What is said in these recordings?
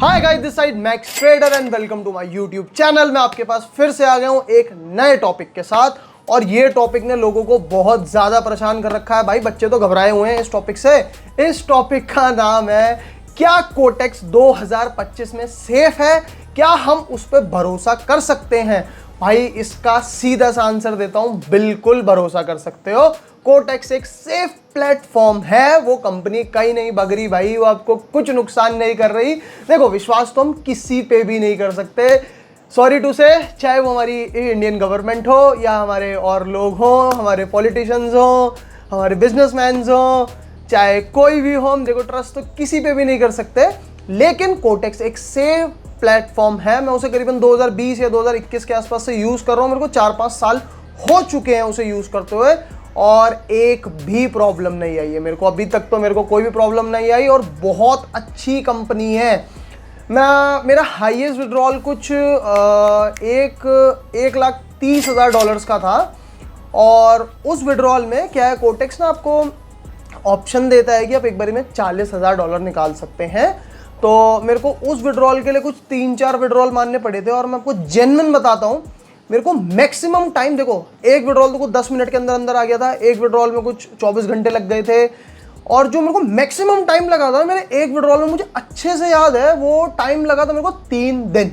Hi guys, this side Max Trader and welcome to my YouTube channel. मैं आपके पास फिर से आ गया हूं एक नए टॉपिक के साथ और ये टॉपिक ने लोगों को बहुत ज़्यादा परेशान कर रखा है। भाई बच्चे तो घबराए हुए हैं इस टॉपिक से। इस टॉपिक का नाम है, क्या कोटेक्स 2025 में सेफ है? क्या हम उस पर भरोसा कर सकते हैं? भाई इसका सीधा सा आंसर देता हूं, बिल्कुल भरोसा कर सकते हो। कोटेक्स एक सेफ प्लेटफॉर्म है, वो कंपनी कहीं नहीं भग रही भाई, वो आपको कुछ नुकसान नहीं कर रही। देखो, विश्वास तो हम किसी पे भी नहीं कर सकते, सॉरी टू से, चाहे वो हमारी इंडियन गवर्नमेंट हो या हमारे और लोग हों, हमारे पॉलिटिशियंस हो, हमारे बिजनेसमैन हो, चाहे कोई भी हो। हम देखो, ट्रस्ट तो किसी पे भी नहीं कर सकते, लेकिन कोटेक्स एक सेफ प्लेटफॉर्म है। मैं उसे करीबन 2020 या 2021 के आसपास से यूज़ कर रहा हूँ। मेरे को 4-5 साल हो चुके हैं उसे यूज़ करते हुए और एक भी प्रॉब्लम नहीं आई है मेरे को। अभी तक तो मेरे को कोई भी प्रॉब्लम नहीं आई और बहुत अच्छी कंपनी है। मेरा हाईएस्ट विड्रॉल कुछ $1,30,000 का था और उस विड्रॉल में क्या है, कोटेक्स ना आपको ऑप्शन देता है कि आप एक बारी में $40,000 निकाल सकते हैं। तो मेरे को उस विड्रॉल के लिए कुछ 3-4 विड्रॉल मानने पड़े थे और मैं आपको जेन्युइन बताता हूँ, मेरे को मैक्सिमम टाइम, देखो एक विड्रॉल तो कुछ 10 मिनट के अंदर अंदर आ गया था, एक विड्रॉल में कुछ 24 घंटे लग गए थे और जो मेरे को मैक्सिमम टाइम लगा था मेरे एक विड्रॉल में, मुझे अच्छे से याद है, वो टाइम लगा था मेरे को 3 दिन।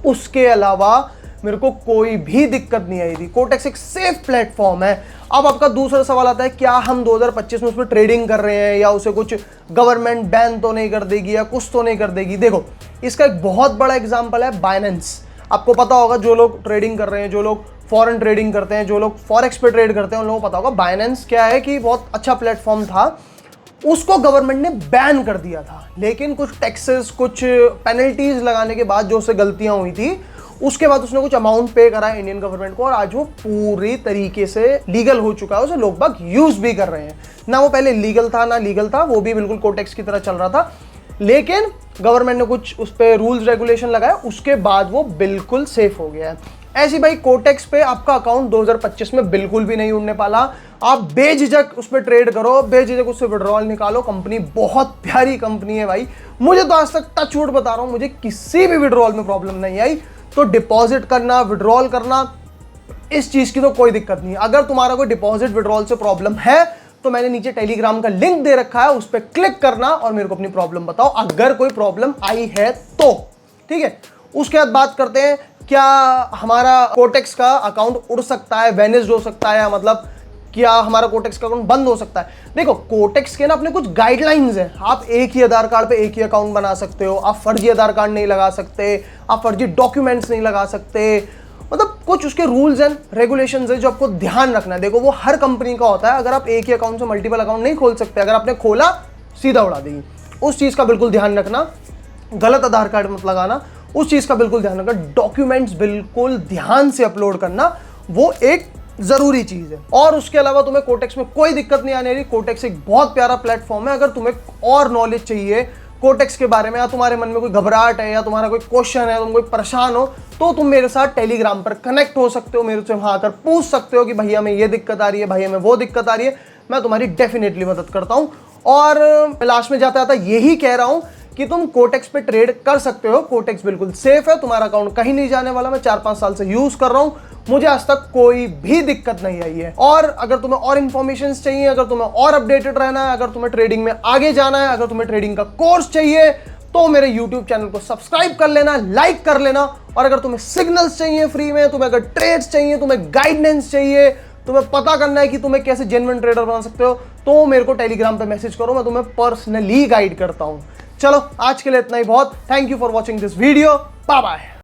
उसके अलावा मेरे को कोई भी दिक्कत नहीं आई थी। कोटेक्स एक सेफ प्लेटफॉर्म है। अब आपका दूसरा सवाल आता है, क्या हम 2025 में उस पर ट्रेडिंग कर रहे हैं या उसे कुछ गवर्नमेंट बैन तो नहीं कर देगी या कुछ तो नहीं कर देगी? देखो, इसका एक बहुत बड़ा एग्जांपल है बाइनेंस। आपको पता होगा, जो लोग ट्रेडिंग कर रहे हैं, जो लोग फॉरेन ट्रेडिंग करते हैं, जो लोग फॉरेक्स पे ट्रेड करते हैं, उन लोगों को पता होगा बाइनेंस क्या है, कि बहुत अच्छा प्लेटफॉर्म था। उसको गवर्नमेंट ने बैन कर दिया था, लेकिन कुछ टैक्सेस, कुछ पेनल्टीज लगाने के बाद जो उससे गलतियां हुई थी, उसके बाद उसने कुछ अमाउंट पे करा इंडियन गवर्नमेंट को और आज वो पूरी तरीके से लीगल हो चुका है। उसे लोग बाग यूज भी कर रहे हैं। ना वो पहले लीगल था ना लीगल था, वो भी बिल्कुल कोटेक्स की तरह चल रहा था, लेकिन गवर्नमेंट ने कुछ उस पर रूल्स रेगुलेशन लगाया, उसके बाद वो बिल्कुल सेफ हो गया है। ऐसी भाई कोटेक्स पे आपका अकाउंट 2025 में बिल्कुल भी नहीं उड़ने पाला। आप बेझिझक उस पर ट्रेड करो, बेझिझक उससे विड्रॉल निकालो। कंपनी बहुत प्यारी कंपनी है भाई, मुझे तो आज तक टच वुड बता रहा हूँ, मुझे किसी भी विड्रॉल में प्रॉब्लम नहीं आई। तो डिपॉजिट करना, विड्रॉल करना, इस चीज की तो कोई दिक्कत नहीं। अगर तुम्हारा कोई डिपॉजिट विड्रॉल से प्रॉब्लम है तो मैंने नीचे टेलीग्राम का लिंक दे रखा है, उस पर क्लिक करना और मेरे को अपनी प्रॉब्लम बताओ, अगर कोई प्रॉब्लम आई है तो। ठीक है, उसके बाद बात करते हैं, क्या हमारा कोटेक्स का अकाउंट उड़ सकता है, वेनिस्ड हो सकता है, मतलब क्या हमारा कोटेक्स का अकाउंट बंद हो सकता है? देखो, कोटेक्स के ना अपने कुछ गाइडलाइंस हैं। आप एक ही आधार कार्ड पे एक ही अकाउंट बना सकते हो, आप फर्जी आधार कार्ड नहीं लगा सकते, आप फर्जी डॉक्यूमेंट्स नहीं लगा सकते, मतलब कुछ उसके रूल्स एंड रेगुलेशंस है जो आपको ध्यान रखना है। देखो, वो हर कंपनी का होता है। अगर आप एक ही अकाउंट से मल्टीपल अकाउंट नहीं खोल सकते, अगर आपने खोला सीधा उड़ा देगी, उस चीज का बिल्कुल ध्यान रखना। गलत आधार कार्ड मत लगाना, उस चीज का बिल्कुल ध्यान रखना। डॉक्यूमेंट्स बिल्कुल ध्यान से अपलोड करना, वो एक जरूरी चीज है। और उसके अलावा तुम्हें कोटेक्स में कोई दिक्कत नहीं आने रही। कोटेक्स एक बहुत प्यारा प्लेटफॉर्म है। अगर तुम्हें और नॉलेज चाहिए कोटेक्स के बारे में, या तुम्हारे मन में कोई घबराहट है, या तुम्हारा कोई क्वेश्चन है, तुम कोई परेशान हो, तो तुम मेरे साथ टेलीग्राम पर कनेक्ट हो सकते हो, मेरे से वहां आकर पूछ सकते हो कि भैया हमें ये दिक्कत आ रही है, भैया हमें वो दिक्कत आ रही है। मैं तुम्हारी डेफिनेटली मदद करता हूं। और लास्ट में जाता जाता यही कह रहा हूं कि तुम कोटेक्स पे ट्रेड कर सकते हो। कोटेक्स बिल्कुल सेफ है, तुम्हारा अकाउंट कहीं नहीं जाने वाला। मैं 4-5 साल से यूज कर रहा हूं, मुझे आज तक कोई भी दिक्कत नहीं आई है। और अगर तुम्हें और इंफॉर्मेशन चाहिए, अगर तुम्हें और अपडेटेड रहना है, अगर तुम्हें ट्रेडिंग में आगे जाना है, अगर तुम्हें ट्रेडिंग का कोर्स चाहिए, तो मेरे यूट्यूब चैनल को सब्सक्राइब कर लेना, लाइक कर लेना। और अगर तुम्हें सिग्नल्स चाहिए फ्री में, तुम्हें अगर ट्रेड्स चाहिए, तुम्हें गाइडेंस चाहिए, तुम्हें पता करना है कि तुम्हें कैसे जेन्युइन ट्रेडर बना सकते हो, तो मेरे को टेलीग्राम पे मैसेज करो, मैं तुम्हें पर्सनली गाइड करता हूं। चलो, आज के लिए इतना ही बहुत। Thank you for watching this video. Bye bye.